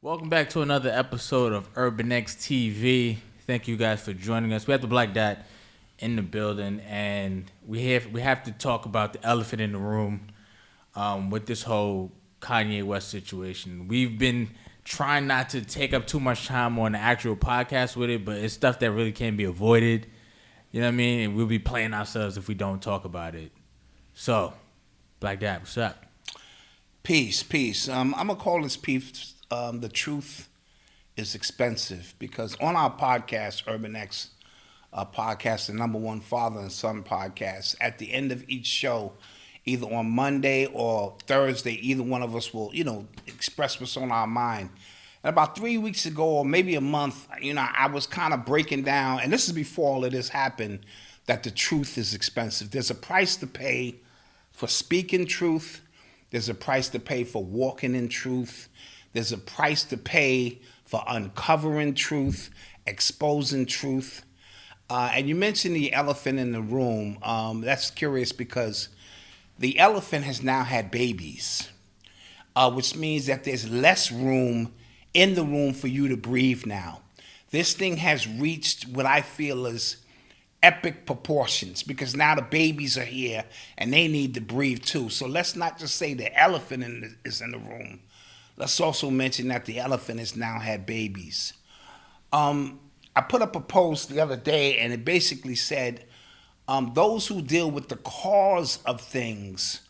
Welcome back to another episode of UrbanX TV. Thank you guys for joining us. We have TheBlackDot in the building, and we have to talk about the elephant in the room with this whole Kanye West situation. We've been trying not to take up too much time on the actual podcast with it, but it's stuff that really can't be avoided. You know what I mean? And we'll be playing ourselves if we don't talk about it. So, BlackDot, what's up? Peace. I'm gonna call this piece. The truth is expensive, because on our podcast, UrbanX podcast, the number one father and son podcast, at the end of each show, either on Monday or Thursday, either one of us will, express what's on our mind. And about 3 weeks ago, or maybe a month, I was kind of breaking down, and this is before all of this happened, that the truth is expensive. There's a price to pay for speaking truth. There's a price to pay for walking in truth. There's a price to pay for uncovering truth, exposing truth. And you mentioned the elephant in the room. That's curious because the elephant has now had babies, which means that there's less room in the room for you to breathe now. This thing has reached what I feel is epic proportions, because now the babies are here and they need to breathe too. So let's not just say the elephant is in the room. Let's also mention that the elephant has now had babies. I put up a post the other day, and it basically said, those who deal with the cause of things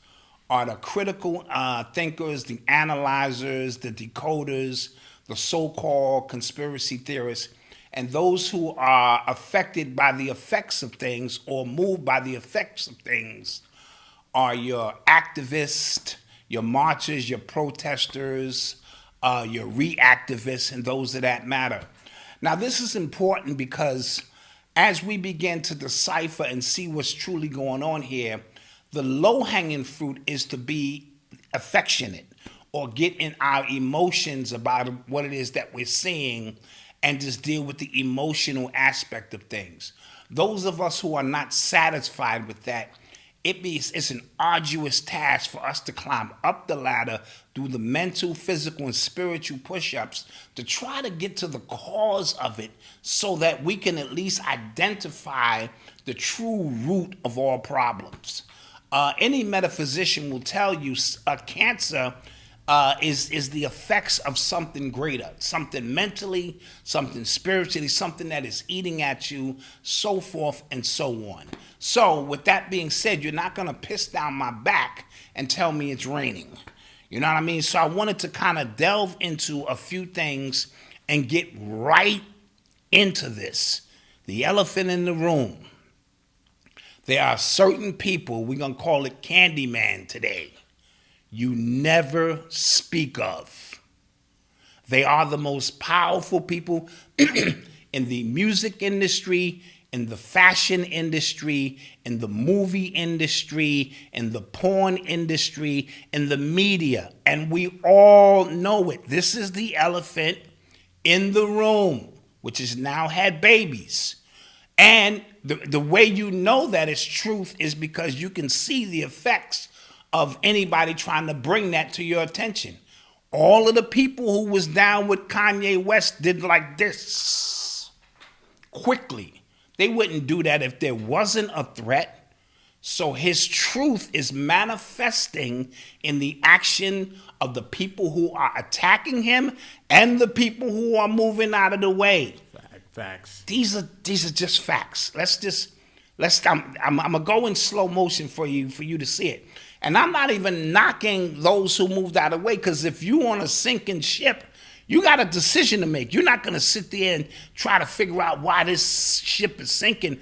are the critical thinkers, the analyzers, the decoders, the so-called conspiracy theorists, and those who are affected by the effects of things or moved by the effects of things are your activists, your marchers, your protesters, your reactivists, and those of that matter. Now, this is important because as we begin to decipher and see what's truly going on here, the low-hanging fruit is to be affectionate or get in our emotions about what it is that we're seeing and just deal with the emotional aspect of things. Those of us who are not satisfied with that, it's an arduous task for us to climb up the ladder, do the mental, physical, and spiritual push-ups to try to get to the cause of it so that we can at least identify the true root of all problems. Any metaphysician will tell you cancer is the effects of something greater, something mentally, something spiritually, something that is eating at you, so forth and so on. So with that being said, you're not going to piss down my back and tell me it's raining. You know what I mean? So I wanted to kind of delve into a few things and get right into this. The elephant in the room. There are certain people, we're going to call it Candyman today, you never speak of. They are the most powerful people in the music industry, in the fashion industry, in the movie industry, in the porn industry, in the media. And we all know it. This is the elephant in the room, which has now had babies. And the way you know that it's truth is because you can see the effects of anybody trying to bring that to your attention. All of the people who was down with Kanye West did like this quickly. They wouldn't do that if there wasn't a threat. So his truth is manifesting in the action of the people who are attacking him and the people who are moving out of the way. Facts. These are just facts. I'm gonna go in slow motion for you to see it. And I'm not even knocking those who moved out of the way, because if you on a sinking ship, you got a decision to make. You're not going to sit there and try to figure out why this ship is sinking.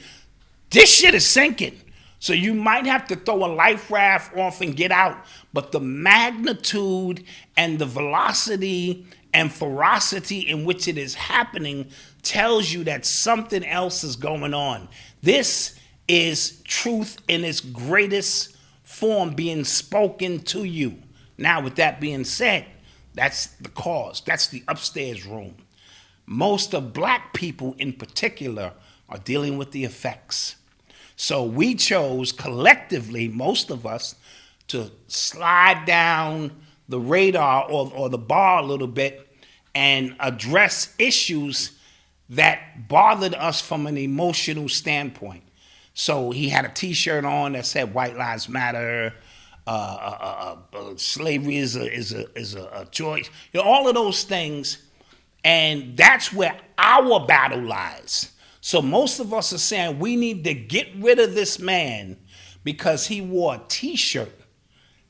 This shit is sinking. So you might have to throw a life raft off and get out. But the magnitude and the velocity and ferocity in which it is happening tells you that something else is going on. This is truth in its greatest form being spoken to you. Now, with that being said, that's the cause. That's the upstairs room. Most of black people in particular are dealing with the effects. So we chose collectively, most of us, to slide down the radar or the bar a little bit and address issues that bothered us from an emotional standpoint. So he had a T-shirt on that said "White Lives Matter," slavery is a choice. You know, all of those things, and that's where our battle lies. So most of us are saying we need to get rid of this man because he wore a T-shirt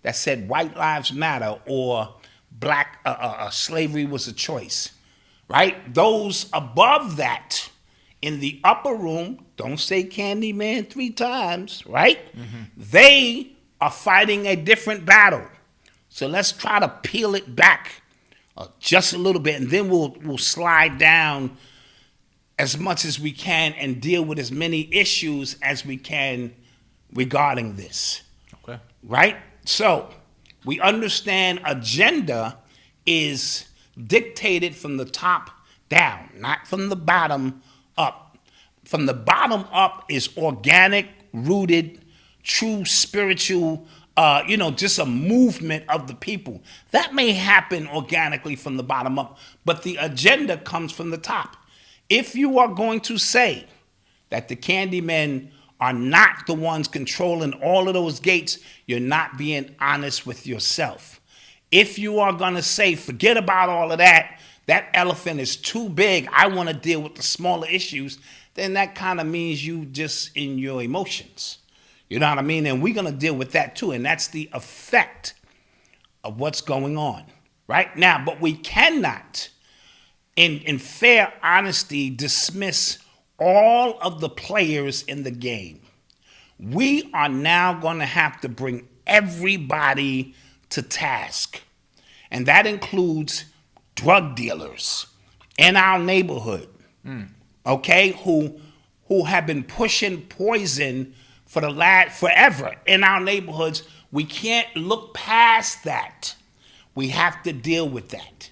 that said "White Lives Matter" or "Black slavery was a choice." Right? Those above that in the upper room, don't say Candyman 3 times, right? They are fighting a different battle. So let's try to peel it back just a little bit, and then we'll slide down as much as we can and deal with as many issues as we can regarding this. Okay. Right? So we understand agenda is dictated from the top down, not from the bottom up. From the bottom up is organic, rooted, true spiritual, just a movement of the people. That may happen organically from the bottom up, but the agenda comes from the top. If you are going to say that the Candymen are not the ones controlling all of those gates, you're not being honest with yourself. If you are going to say, forget about all of that, that elephant is too big, I want to deal with the smaller issues, then that kind of means you just in your emotions. You know what I mean? And we're going to deal with that too. And that's the effect of what's going on right now. But we cannot, in fair honesty, dismiss all of the players in the game. We are now going to have to bring everybody to task. And that includes drug dealers in our neighborhood, okay, who have been pushing poison for forever in our neighborhoods. We can't look past that. We have to deal with that.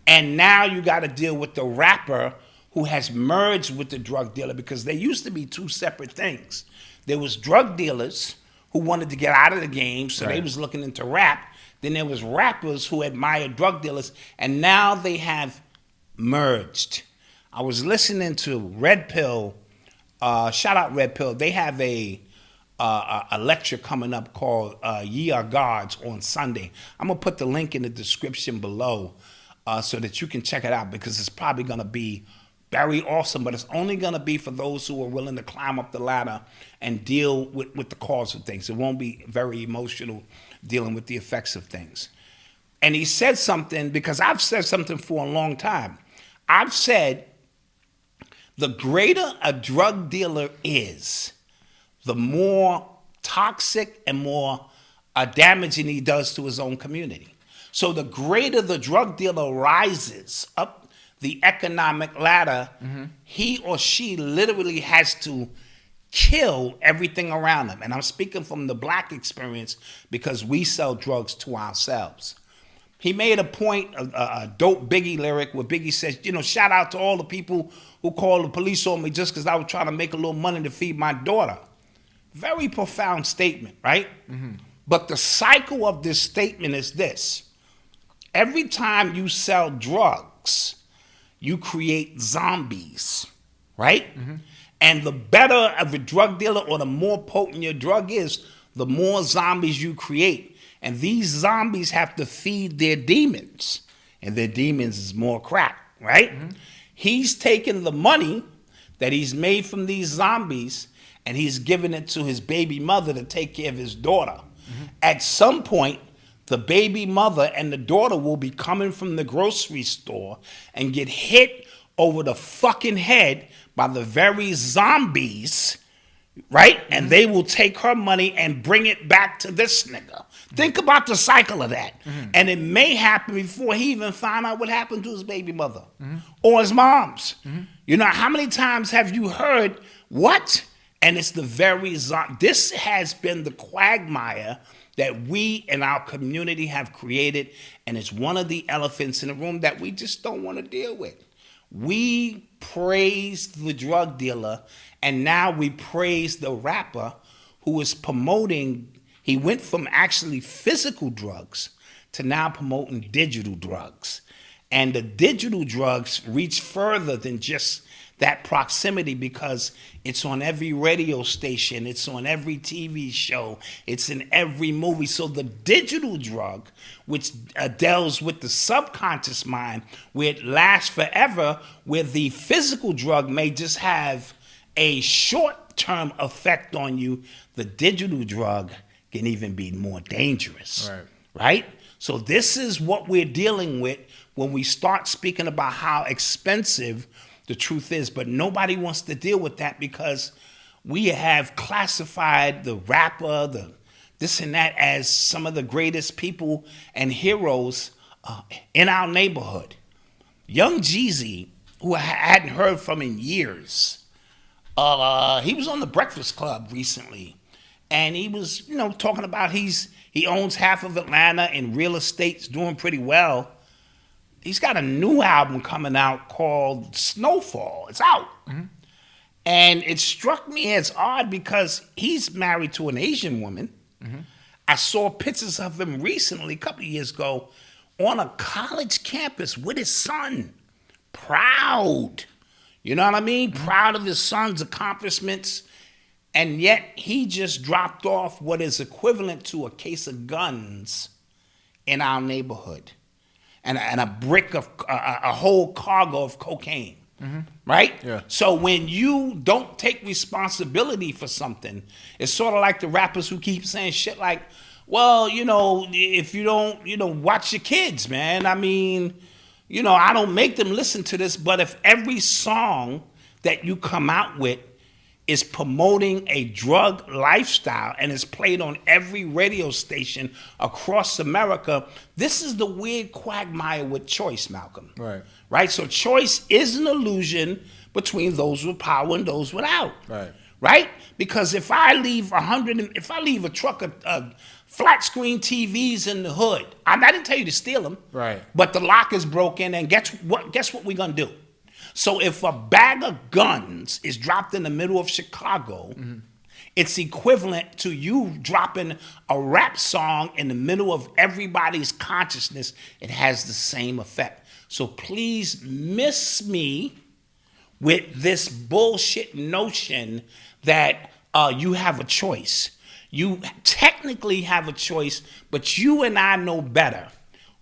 And now you got to deal with the rapper who has merged with the drug dealer, because they used to be two separate things. There was drug dealers who wanted to get out of the game, so they was looking into rap. Then there was rappers who admired drug dealers, and now they have merged. I was listening to Red Pill. Shout out Red Pill. They have a lecture coming up called Ye Are Gods on Sunday. I'm going to put the link in the description below so that you can check it out, because it's probably going to be very awesome, but it's only going to be for those who are willing to climb up the ladder and deal with the cause of things. It won't be very emotional dealing with the effects of things. And he said something, because I've said something for a long time. I've said the greater a drug dealer is, the more toxic and more damaging he does to his own community. So the greater the drug dealer rises up the economic ladder, he or she literally has to kill everything around them. And I'm speaking from the black experience, because we sell drugs to ourselves. He made a point, a dope Biggie lyric, where Biggie says, shout out to all the people who called the police on me just because I was trying to make a little money to feed my daughter. Very profound statement, right? But the cycle of this statement is this. Every time you sell drugs, you create zombies, right? And the better of a drug dealer, or the more potent your drug is, the more zombies you create. And these zombies have to feed their demons. And their demons is more crack, right? He's taken the money that he's made from these zombies, and he's given it to his baby mother to take care of his daughter. At some point, the baby mother and the daughter will be coming from the grocery store and get hit over the fucking head by the very zombies, right? And they will take her money and bring it back to this nigga. Think about the cycle of that. And it may happen before he even found out what happened to his baby mother or his mom's. How many times have you heard, what? And it's the very this has been the quagmire that we in our community have created, and it's one of the elephants in the room that we just don't want to deal with. We praise the drug dealer, and now we praise the rapper who is promoting. He went from actually physical drugs to now promoting digital drugs. And the digital drugs reach further than just that proximity because it's on every radio station, it's on every TV show, it's in every movie. So the digital drug, which deals with the subconscious mind, where it lasts forever, where the physical drug may just have a short-term effect on you, the digital drug can even be more dangerous. Right? So this is what we're dealing with when we start speaking about how expensive the truth is. But nobody wants to deal with that because we have classified the rapper, the this and that as some of the greatest people and heroes in our neighborhood. Young Jeezy, who I hadn't heard from in years, he was on the Breakfast Club recently, and he was, talking about he owns half of Atlanta and real estate's doing pretty well. He's got a new album coming out called Snowfall. It's out. Mm-hmm. And it struck me as odd because he's married to an Asian woman. Mm-hmm. I saw pictures of him recently, a couple of years ago, on a college campus with his son. Proud. You know what I mean? Mm-hmm. Proud of his son's accomplishments. And yet he just dropped off what is equivalent to a case of guns in our neighborhood. And a brick of a whole cargo of cocaine, mm-hmm. right? Yeah. So when you don't take responsibility for something, it's sort of like the rappers who keep saying shit like, well, if you don't, watch your kids, man. I mean, I don't make them listen to this, but if every song that you come out with is promoting a drug lifestyle and is played on every radio station across America, this is the weird quagmire with choice, Malcolm. Right? So choice is an illusion between those with power and those without. Right? Because if I leave a truck of flat screen TVs in the hood, I didn't tell you to steal them. Right. But the lock is broken, and guess what we're gonna do? So if a bag of guns is dropped in the middle of Chicago, mm-hmm. it's equivalent to you dropping a rap song in the middle of everybody's consciousness. It has the same effect. So please miss me with this bullshit notion that you have a choice. You technically have a choice, but you and I know better.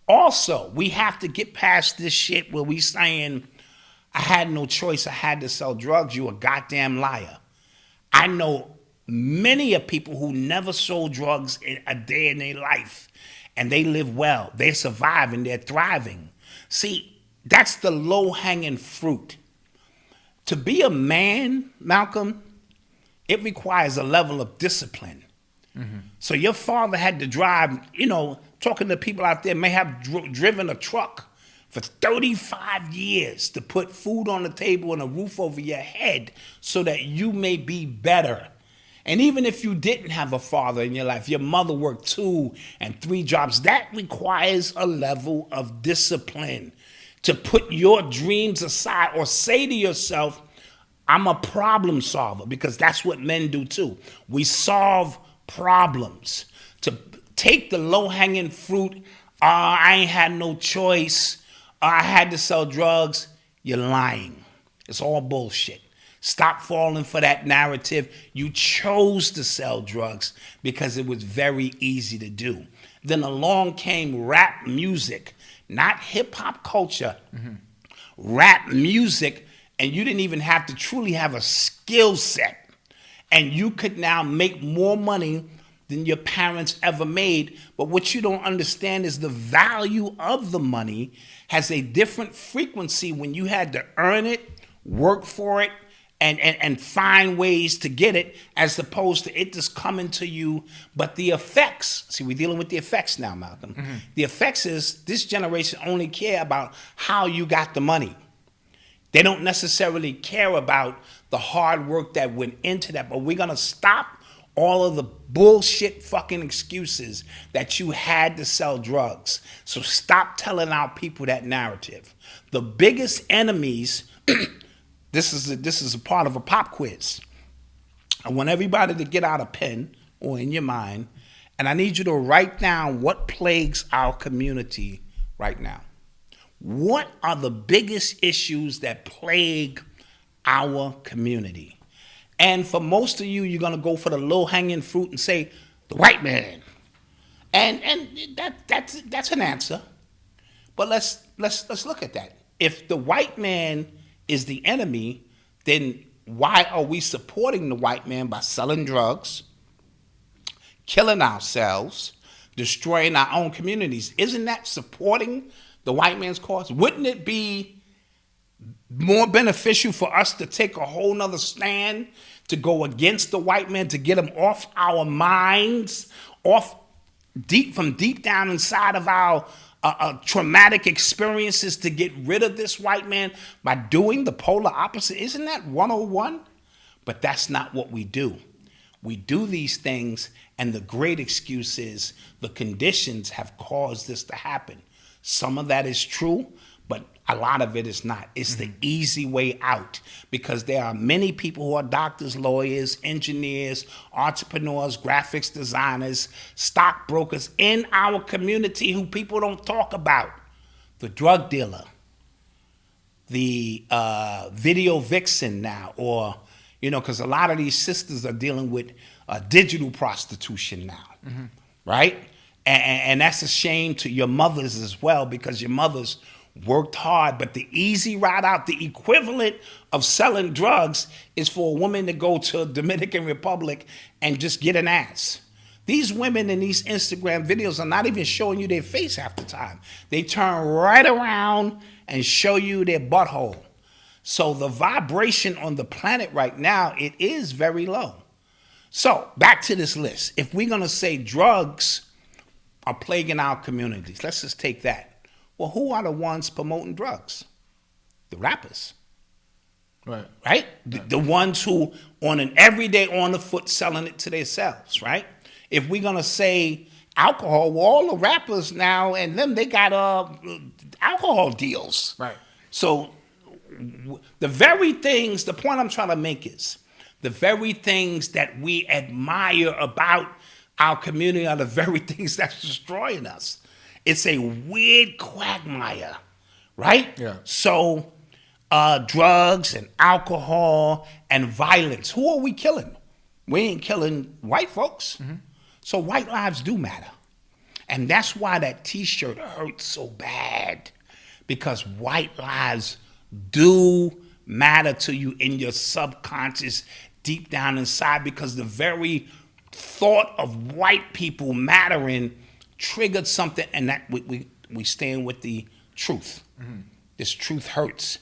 Also, we have to get past this shit where we saying, I had no choice. I had to sell drugs. You a goddamn liar. I know many of people who never sold drugs in a day in their life, and they live well. They survive and they're thriving. See, that's the low-hanging fruit. To be a man, Malcolm, it requires a level of discipline. Mm-hmm. So your father had to drive, talking to people out there may have driven a truck for 35 years to put food on the table and a roof over your head so that you may be better. And even if you didn't have a father in your life, your mother worked 2 and 3 jobs, that requires a level of discipline to put your dreams aside or say to yourself, I'm a problem solver, because that's what men do too. We solve problems. To take the low-hanging fruit, I ain't had no choice, I had to sell drugs, you're lying. It's all bullshit. Stop falling for that narrative. You chose to sell drugs because it was very easy to do. Then along came rap music, not hip-hop culture, mm-hmm. rap music, and you didn't even have to truly have a skill set. And you could now make more money than your parents ever made. But what you don't understand is the value of the money has a different frequency when you had to earn it, work for it, and find ways to get it, as opposed to it just coming to you. But the effects, see, we're dealing with the effects now, Malcolm. Mm-hmm. The effects is this generation only care about how you got the money. They don't necessarily care about the hard work that went into that. But we're going to stop all of the bullshit fucking excuses that you had to sell drugs. So stop telling our people that narrative. The biggest enemies, this is a part of a pop quiz. I want everybody to get out a pen or in your mind, and I need you to write down what plagues our community right now. What are the biggest issues that plague our community? And for most of you, you're gonna go for the low-hanging fruit and say the white man, and that's an answer. But let's look at that. If the white man is the enemy, then why are we supporting the white man by selling drugs, killing ourselves, destroying our own communities? Isn't that supporting the white man's cause? Wouldn't it be more beneficial for us to take a whole nother stand to go against the white man, to get him off our minds, off from deep down inside of our traumatic experiences, to get rid of this white man by doing the polar opposite? Isn't that 101? But that's not what we do. We do these things, and the great excuse is the conditions have caused this to happen. Some of that is true, but a lot of it is not. It's the easy way out, because there are many people who are doctors, lawyers, engineers, entrepreneurs, graphics designers, stockbrokers in our community who people don't talk about. The drug dealer, the video vixen now, or, because a lot of these sisters are dealing with digital prostitution now, right? And that's a shame to your mothers as well, because your mothers worked hard. But the easy route out, the equivalent of selling drugs, is for a woman to go to Dominican Republic and just get an ass. These women in these Instagram videos are not even showing you their face half the time. They turn right around and show you their butthole. So the vibration on the planet right now, it is very low. So back to this list. If we're going to say drugs are plaguing our communities, let's just take that. Well, who are the ones promoting drugs? The rappers. Right. Right? The ones who on an everyday on the foot selling it to themselves, right? If we're going to say alcohol, well, all the rappers now and them, they got alcohol deals. Right. So the very things, the point I'm trying to make is, the very things that we admire about our community are the very things that's destroying us. It's a weird quagmire, right? Yeah. So drugs and alcohol and violence. Who are we killing? We ain't killing white folks. So white lives do matter. And that's why that T-shirt hurts so bad, because white lives do matter to you in your subconscious, deep down inside, because the very thought of white people mattering triggered something, and that we stand with the truth. This truth hurts.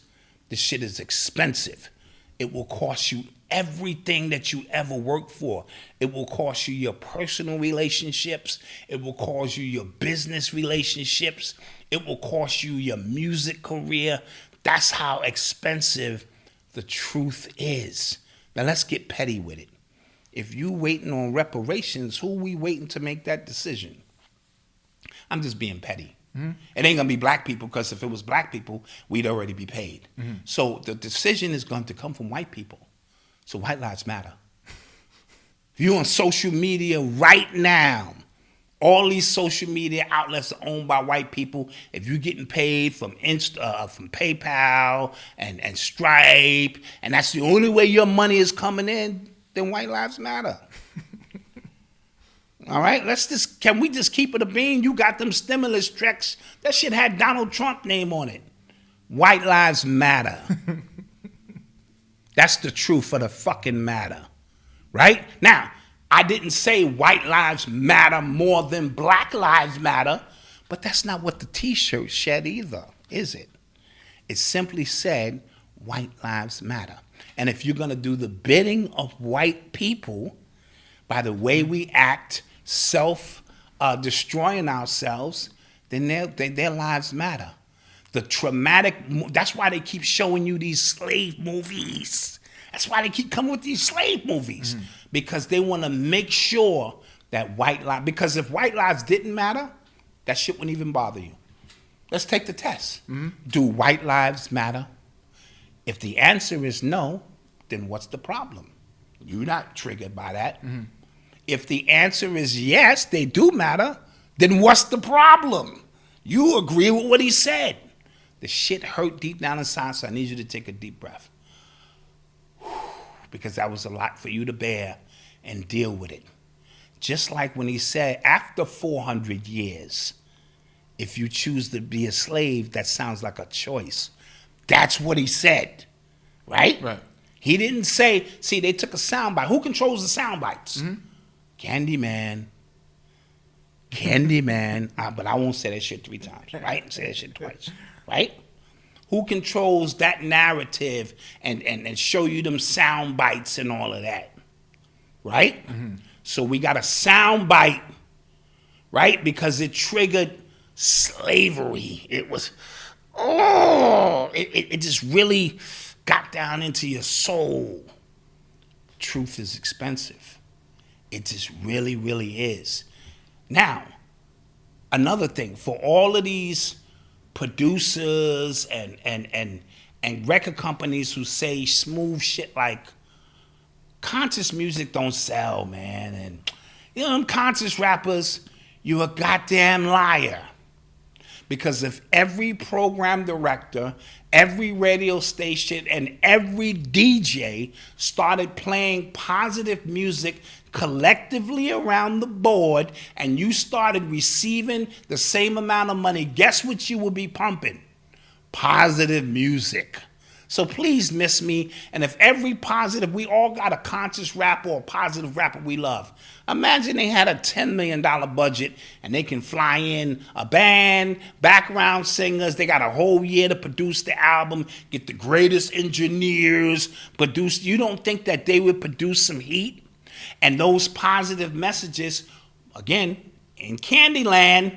This shit is expensive. It will cost you everything that you ever worked for. It will cost you your personal relationships. It will cost you your business relationships. It will cost you your music career. That's how expensive the truth is. Now let's get petty with it. If you waiting on reparations, who we waiting to make that decision? I'm just being petty. It ain't gonna be black people, because if it was black people, we'd already be paid. So the decision is going to come from white people. So white lives matter. If you're on social media right now, all these social media outlets are owned by white people. If you're getting paid from from PayPal and Stripe, and that's the only way your money is coming in, then white lives matter. All right, can we just keep it a bean? You got them stimulus checks. That shit had Donald Trump name on it. White lives matter. That's the truth of the fucking matter. Right? Now, I didn't say white lives matter more than black lives matter, but that's not what the T-shirt said either, is it? It simply said white lives matter. And if you're going to do the bidding of white people by the way we act, destroying ourselves, then their lives matter. The traumatic, that's why they keep showing you these slave movies. That's why they keep coming with these slave movies, because they want to make sure that white lives, because if white lives didn't matter, that shit wouldn't even bother you. Let's take the test. Do white lives matter? If the answer is no, then what's the problem? You're not triggered by that. If the answer is yes, they do matter, then what's the problem? You agree with what he said. The shit hurt deep down inside, so I need you to take a deep breath. Because that was a lot for you to bear and deal with it. Just like when he said, after 400 years, if you choose to be a slave, that sounds like a choice. That's what he said, right? Right. He didn't say, see, they took a soundbite. Who controls the sound bites? Mm-hmm. Candyman. But I won't say that shit 3 times, right? Say that shit twice, right? Who controls that narrative and show you them sound bites and all of that, right? Mm-hmm. So we got a sound bite, right? Because it triggered slavery. It was, it just really got down into your soul. Truth is expensive. It just really, really is. Now, another thing, for all of these producers and record companies who say smooth shit like conscious music don't sell, man, and you know them conscious rappers, you a goddamn liar. Because if every program director, every radio station, and every DJ started playing positive music collectively around the board, and you started receiving the same amount of money, guess what you will be pumping? Positive music. So please miss me. And if every positive, we all got a conscious rapper or a positive rapper we love. Imagine they had a $10 million budget and they can fly in a band, background singers. They got a whole year to produce the album, get the greatest engineers, produce. You don't think that they would produce some heat? And those positive messages, again, in Candyland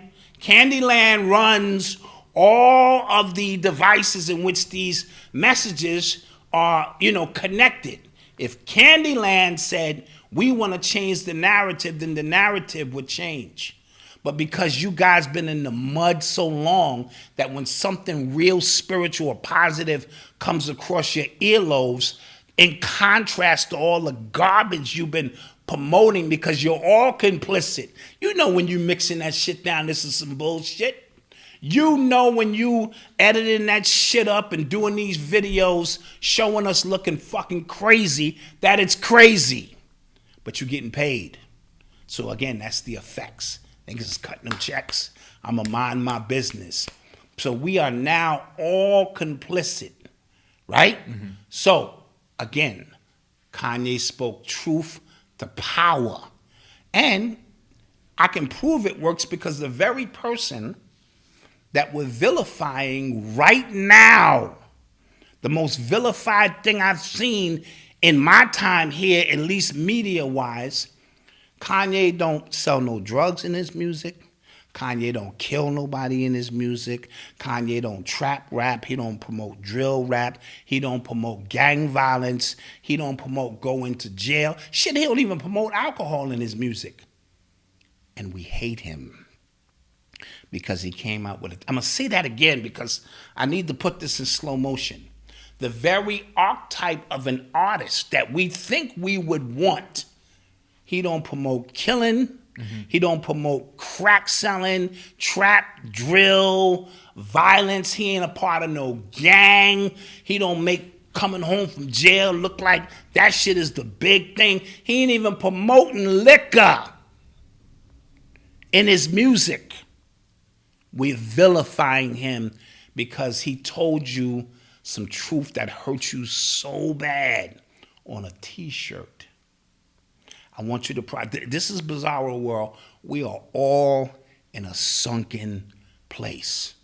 runs all of the devices in which these messages are, connected. If Candyland said, we want to change the narrative, then the narrative would change. But because you guys been in the mud so long that when something real spiritual or positive comes across your earlobes, in contrast to all the garbage you've been promoting because you're all complicit. You know when you mixing that shit down, this is some bullshit. You know when you editing that shit up and doing these videos showing us looking fucking crazy, that it's crazy. But you're getting paid. So again, that's the effects. Niggas is cutting them checks. I'ma mind my business. So we are now all complicit, right? Mm-hmm. So again, Kanye spoke truth to power. And I can prove it works because the very person that we're vilifying right now, the most vilified thing I've seen in my time here, at least media-wise, Kanye don't sell no drugs in his music. Kanye don't kill nobody in his music. Kanye don't trap rap. He don't promote drill rap. He don't promote gang violence. He don't promote going to jail. Shit, he don't even promote alcohol in his music. And we hate him because he came out with it. I'm going to say that again because I need to put this in slow motion. The very archetype of an artist that we think we would want, he don't promote killing. Mm-hmm. He don't promote crack selling, trap, drill, violence. He ain't a part of no gang. He don't make coming home from jail look like that shit is the big thing. He ain't even promoting liquor in his music. We're vilifying him because he told you some truth that hurt you so bad on a t-shirt. I want you to, this is Bizarro World. We are all in a sunken place.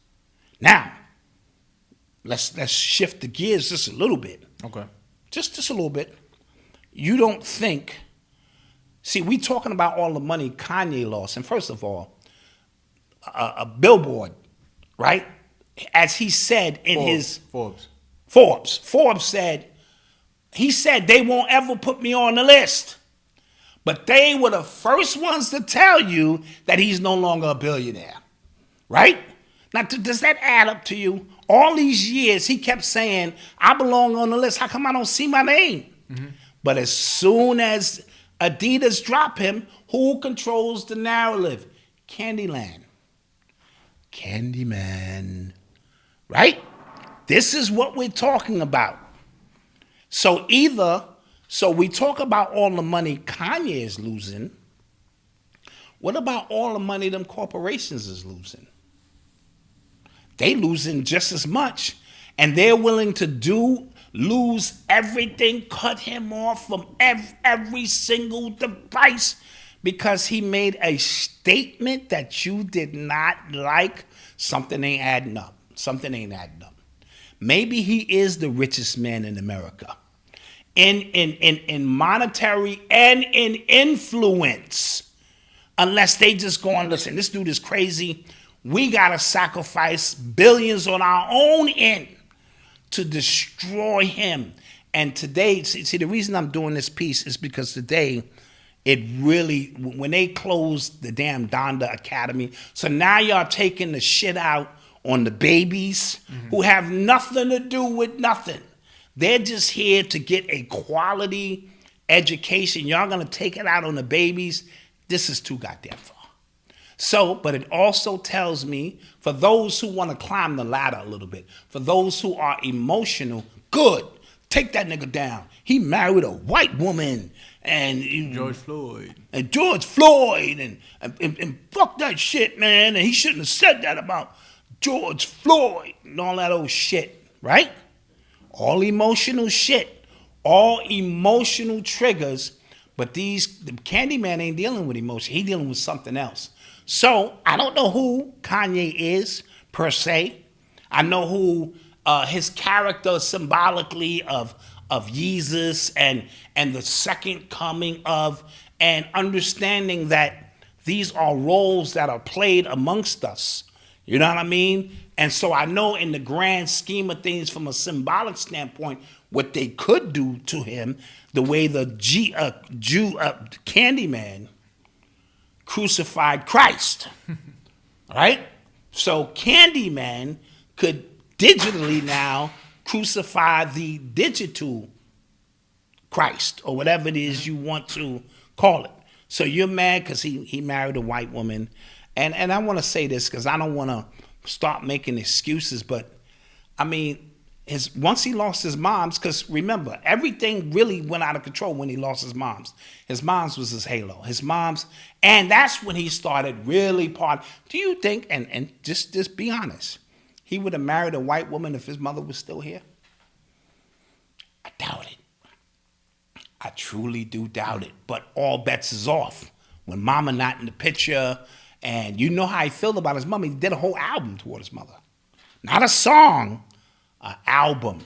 Now, let's shift the gears just a little bit. Okay. Just a little bit. You don't think, see, we talking about all the money Kanye lost. And first of all, a billboard, right? As he said in Forbes said, he said they won't ever put me on the list. But they were the first ones to tell you that he's no longer a billionaire, right? Now, does that add up to you? All these years, he kept saying, I belong on the list. How come I don't see my name? Mm-hmm. But as soon as Adidas drop him, who controls the narrative? Candyman, right? This is what we're talking about. So we talk about all the money Kanye is losing. What about all the money them corporations is losing? They losing just as much, and they're willing to lose everything, cut him off from every single device because he made a statement that you did not like. Something ain't adding up. Something ain't adding up. Maybe he is the richest man in America. In monetary and in influence. Unless they just go on, listen, this dude is crazy. We got to sacrifice billions on our own end to destroy him. And today, see, the reason I'm doing this piece is because today, it really, when they closed the damn Donda Academy, so now y'all taking the shit out on the babies who have nothing to do with nothing. They're just here to get a quality education. Y'all gonna take it out on the babies. This is too goddamn far. So, but it also tells me, for those who want to climb the ladder a little bit, for those who are emotional, good, take that nigga down. He married a white woman and George Floyd. And George Floyd and fuck that shit, man. And he shouldn't have said that about George Floyd and all that old shit, right? All emotional shit, all emotional triggers. But the Candyman ain't dealing with emotion. He dealing with something else. So I don't know who Kanye is per se. I know who his character symbolically of Jesus and the second coming of, and understanding that these are roles that are played amongst us. You know what I mean? And so I know in the grand scheme of things, from a symbolic standpoint, what they could do to him, the way the Candyman crucified Christ, right? So Candyman could digitally now crucify the digital Christ, or whatever it is you want to call it. So you're mad because he married a white woman. And I want to say this because I don't want to start making excuses, but I mean, once he lost his moms, because remember, everything really went out of control when he lost his moms. His moms was his halo. His moms, and that's when he started really Do you think, and just be honest, he would have married a white woman if his mother was still here? I doubt it. I truly do doubt it. But all bets is off. When mama not in the picture, and you know how he felt about his mom, he did a whole album toward his mother. Not a song, an album.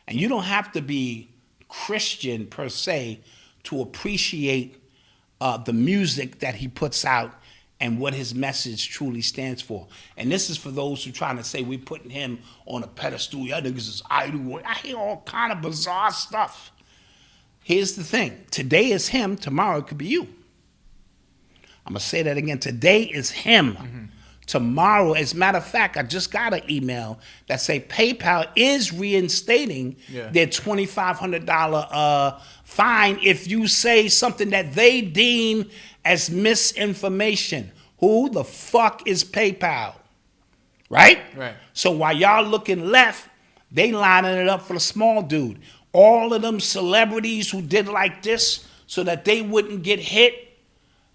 And you don't have to be Christian per se to appreciate the music that he puts out and what his message truly stands for. And this is for those who trying to say we're putting him on a pedestal. Y'all niggas is idol. I hear all kind of bizarre stuff. Here's the thing. Today is him. Tomorrow it could be you. I'm going to say that again. Today is him. Tomorrow, as a matter of fact, I just got an email that say PayPal is reinstating their $2,500 fine if you say something that they deem as misinformation. Who the fuck is PayPal? Right? Right. So while y'all looking left, they lining it up for the small dude. All of them celebrities who did like this so that they wouldn't get hit,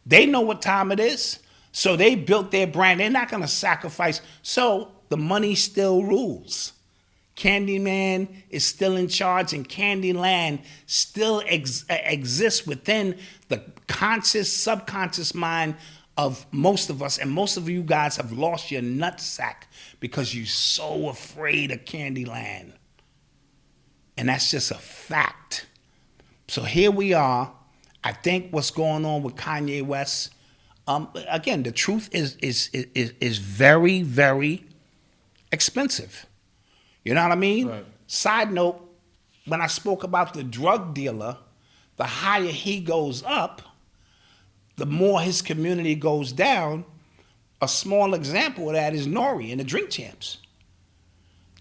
they know what time it is. So they built their brand. They're not going to sacrifice. So the money still rules. Candyman is still in charge, and Candyland still exists within the conscious, subconscious mind of most of us. And most of you guys have lost your nutsack because you're so afraid of Candyland. And that's just a fact. So here we are. I think what's going on with Kanye West, again, the truth is very, very expensive. You know what I mean? Right. Side note, when I spoke about the drug dealer, the higher he goes up, the more his community goes down. A small example of that is Nori and the Drink Champs.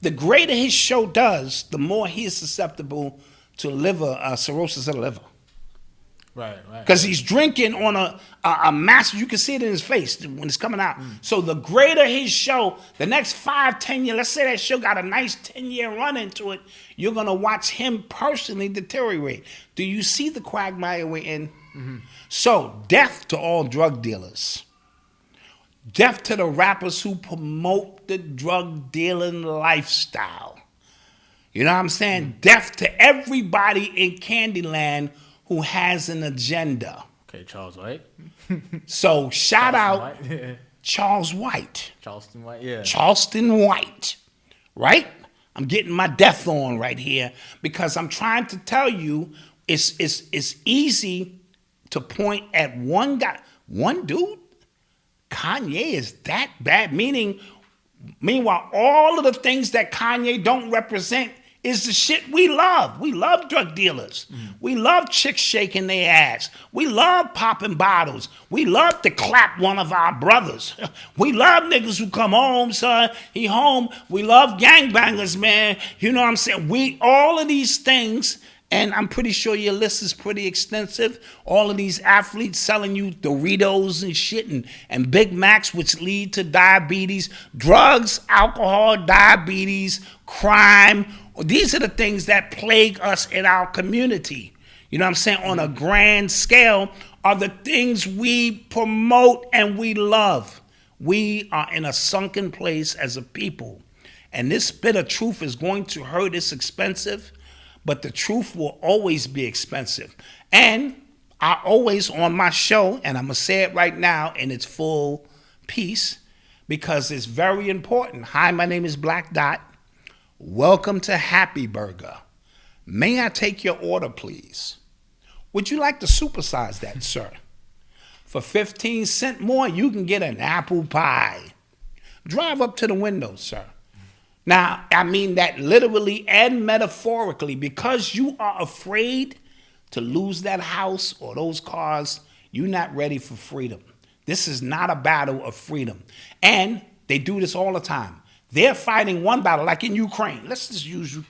The greater his show does, the more he is susceptible to cirrhosis of the liver. Right. Because he's drinking on a massive, you can see it in his face when it's coming out. So the greater his show, the next 5-10 years, let's say that show got a nice 10-year run into it, you're going to watch him personally deteriorate. Do you see the quagmire we're in? So death to all drug dealers. Death to the rappers who promote the drug dealing lifestyle. You know what I'm saying? Death to everybody in Candyland who has an agenda. Okay, Charles White. So shout out White. Charles White. Charleston White, yeah. Charleston White, right? I'm getting my death on right here because I'm trying to tell you it's easy to point at one guy, one dude. Kanye is that bad, meanwhile, all of the things that Kanye don't represent is the shit we love. We love drug dealers. We love chicks shaking their ass. We love popping bottles. We love to clap one of our brothers. We love niggas who come home, son. He home. We love gangbangers, man. You know what I'm saying? All of these things, and I'm pretty sure your list is pretty extensive. All of these athletes selling you Doritos and shit and Big Macs, which lead to diabetes, drugs, alcohol, diabetes, crime. These are the things that plague us in our community. You know what I'm saying? On a grand scale are the things we promote and we love. We are in a sunken place as a people. And this bit of truth is going to hurt. It's expensive. But the truth will always be expensive. And I always on my show, and I'm going to say it right now in its full piece, because it's very important. Hi, my name is BlackDot. Welcome to Happy Burger. May I take your order, please? Would you like to supersize that, sir? For 15 cents more, you can get an apple pie. Drive up to the window, sir. Now, I mean that literally and metaphorically, because you are afraid to lose that house or those cars, you're not ready for freedom. This is not a battle of freedom. And they do this all the time. They're fighting one battle, like in Ukraine. Let's just use you.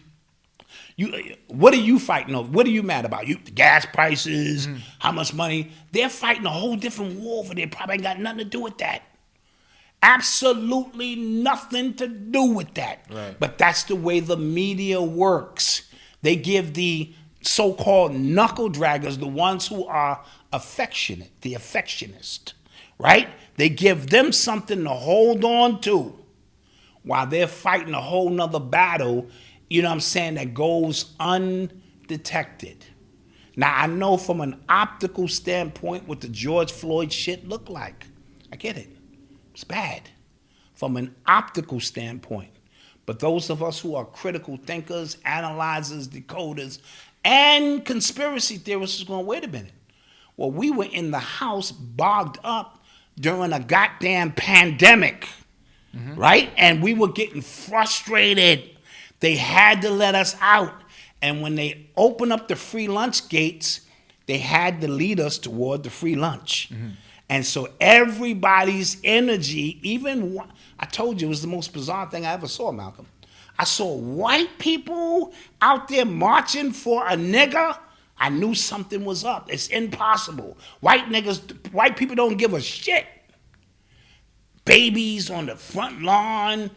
What are you fighting over? What are you mad about? The gas prices, how much money? They're fighting a whole different war over there. Probably ain't got nothing to do with that. Absolutely nothing to do with that. Right. But that's the way the media works. They give the so-called knuckle draggers, the ones who are affectionate, the affectionist, right? They give them something to hold on to while they're fighting a whole nother battle, you know what I'm saying, that goes undetected. Now, I know from an optical standpoint what the George Floyd shit looked like. I get it. It's bad from an optical standpoint. But those of us who are critical thinkers, analyzers, decoders, and conspiracy theorists is going, wait a minute. Well, we were in the house bogged up during a goddamn pandemic, right? And we were getting frustrated. They had to let us out. And when they opened up the free lunch gates, they had to lead us toward the free lunch. And so everybody's energy, even, I told you it was the most bizarre thing I ever saw, Malcolm. I saw white people out there marching for a nigger. I knew something was up. It's impossible. White people don't give a shit. Babies on the front lawn.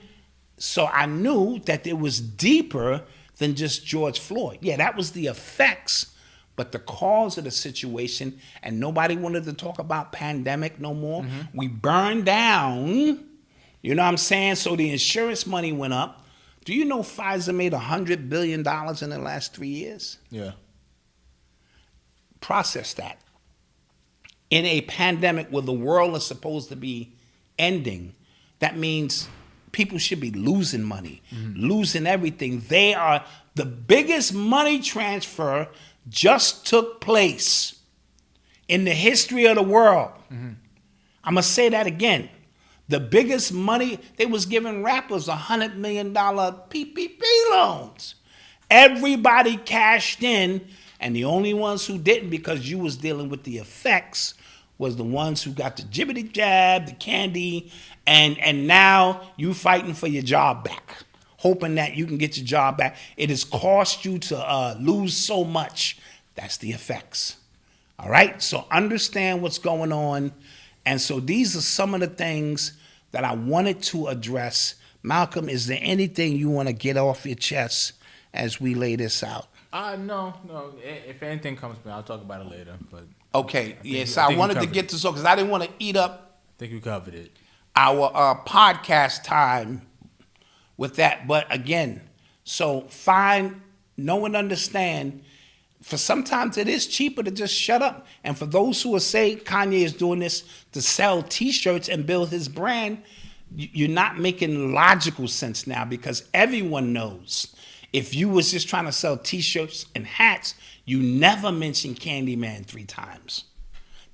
So I knew that it was deeper than just George Floyd. Yeah, that was the effects. But the cause of the situation, and nobody wanted to talk about pandemic no more. We burned down, you know what I'm saying? So the insurance money went up. Do you know Pfizer made $100 billion in the last 3 years? Yeah. Process that. In a pandemic where the world is supposed to be ending, that means people should be losing money, losing everything. They are the biggest money transfer just took place in the history of the world. I'm going to say that again. The biggest money, they was giving rappers $100 million PPP loans. Everybody cashed in, and the only ones who didn't, because you was dealing with the effects, was the ones who got the jibbity jab, the candy, and now you fighting for your job back, hoping that you can get your job back. It has cost you to lose so much. That's the effects. All right? So understand what's going on. And so these are some of the things that I wanted to address. Malcolm, is there anything you want to get off your chest as we lay this out? No. If anything comes to me, I'll talk about it later. But Okay, yes, I I think wanted to covered get this off because I didn't want to eat up I think we covered it. our podcast time with that. But again, so know and understand. For sometimes it is cheaper to just shut up. And for those who will say Kanye is doing this to sell T-shirts and build his brand, you're not making logical sense now, because everyone knows if you was just trying to sell T-shirts and hats, you never mention Candyman 3 times.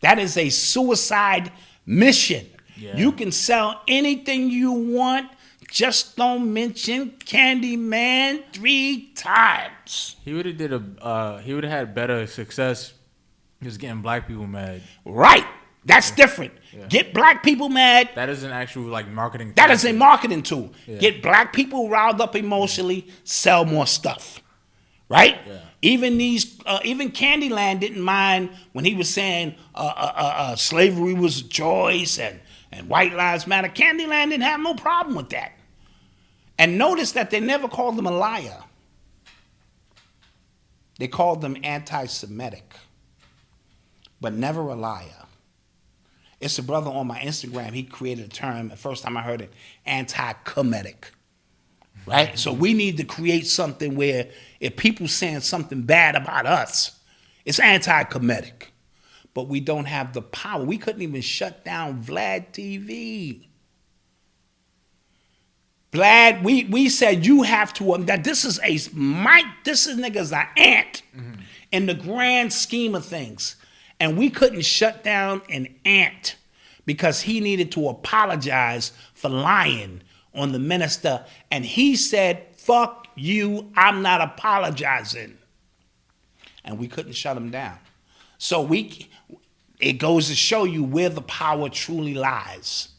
That is a suicide mission. Yeah. You can sell anything you want, just don't mention Candyman 3 times. He would have had better success just getting black people mad. Right. That's different. Yeah. Get black people mad. That is an actual marketing. That is a marketing tool. Yeah. Get black people riled up emotionally, sell more stuff. Right? Yeah. Even Candyland didn't mind when he was saying slavery was a choice and white lives matter. Candyland didn't have no problem with that. And notice that they never called him a liar. They called him anti-Semitic, but never a liar. It's a brother on my Instagram. He created a term. The first time I heard it, anti-Kemetic. Right? So we need to create something where if people saying something bad about us, it's anti-Kemetic. But we don't have the power. We couldn't even shut down Vlad TV. Vlad, we said you have to, that this is nigga's an ant in the grand scheme of things. And we couldn't shut down an ant because he needed to apologize for lying on the minister. And he said, fuck you, I'm not apologizing. And we couldn't shut him down. So it goes to show you where the power truly lies.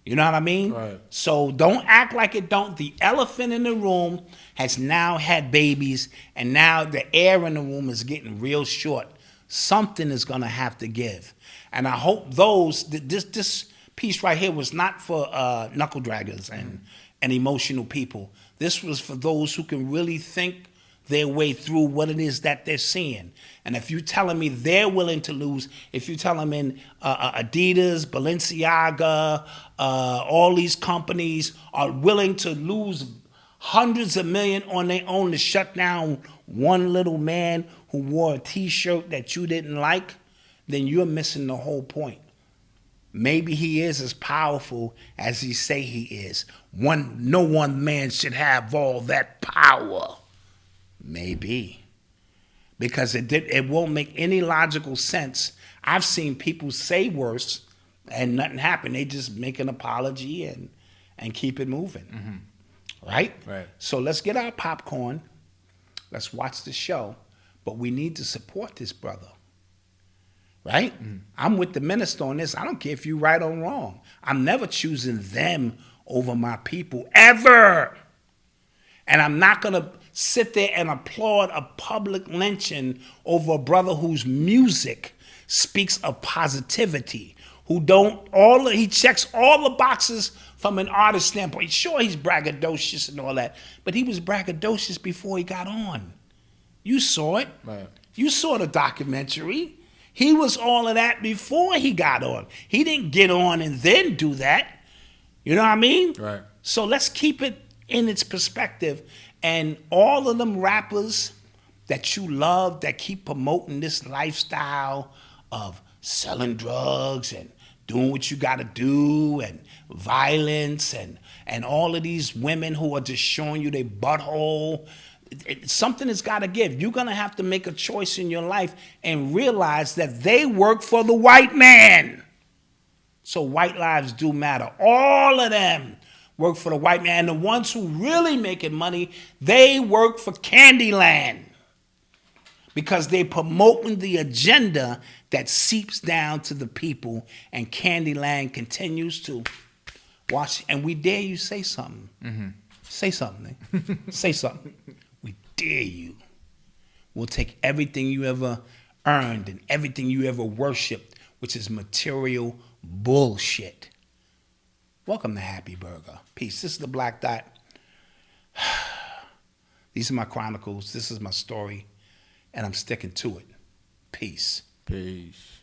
You know what I mean? Right. So don't act like it don't. The elephant in the room has now had babies, and now the air in the room is getting real short. Something is going to have to give. And I hope this piece right here was not for knuckle draggers and emotional people. This was for those who can really think their way through what it is that they're seeing. And if you're telling me they're willing to lose, if you're telling me Adidas, Balenciaga, all these companies are willing to lose hundreds of millions on their own to shut down one little man who wore a T-shirt that you didn't like, then you're missing the whole point. Maybe he is as powerful as he say he is. No one man should have all that power. Maybe. Because it won't make any logical sense. I've seen people say worse and nothing happened. They just make an apology and keep it moving. Mm-hmm. Right? So let's get our popcorn. Let's watch the show. But we need to support this brother. Right? Mm-hmm. I'm with the minister on this. I don't care if you're right or wrong. I'm never choosing them over my people, ever. And I'm not going to sit there and applaud a public lynching over a brother whose music speaks of positivity, he checks all the boxes from an artist standpoint. Sure, he's braggadocious and all that, but he was braggadocious before he got on. You saw it. Right. You saw the documentary. He was all of that before he got on. He didn't get on and then do that. You know what I mean? Right. So let's keep it in its perspective. And all of them rappers that you love that keep promoting this lifestyle of selling drugs and doing what you got to do and violence and all of these women who are just showing you their butthole, something has got to give. You're going to have to make a choice in your life and realize that they work for the white man. So white lives do matter. All of them work for the white man. And the ones who really making money, they work for Candyland. Because they promoting the agenda that seeps down to the people, and Candyland continues to watch. And we dare you say something. Mm-hmm. Say something. Say something. We dare you. We'll take everything you ever earned and everything you ever worshipped, which is material bullshit. Welcome to Happy Burger. Peace. This is the Black Dot. These are my chronicles. This is my story. And I'm sticking to it. Peace. Peace.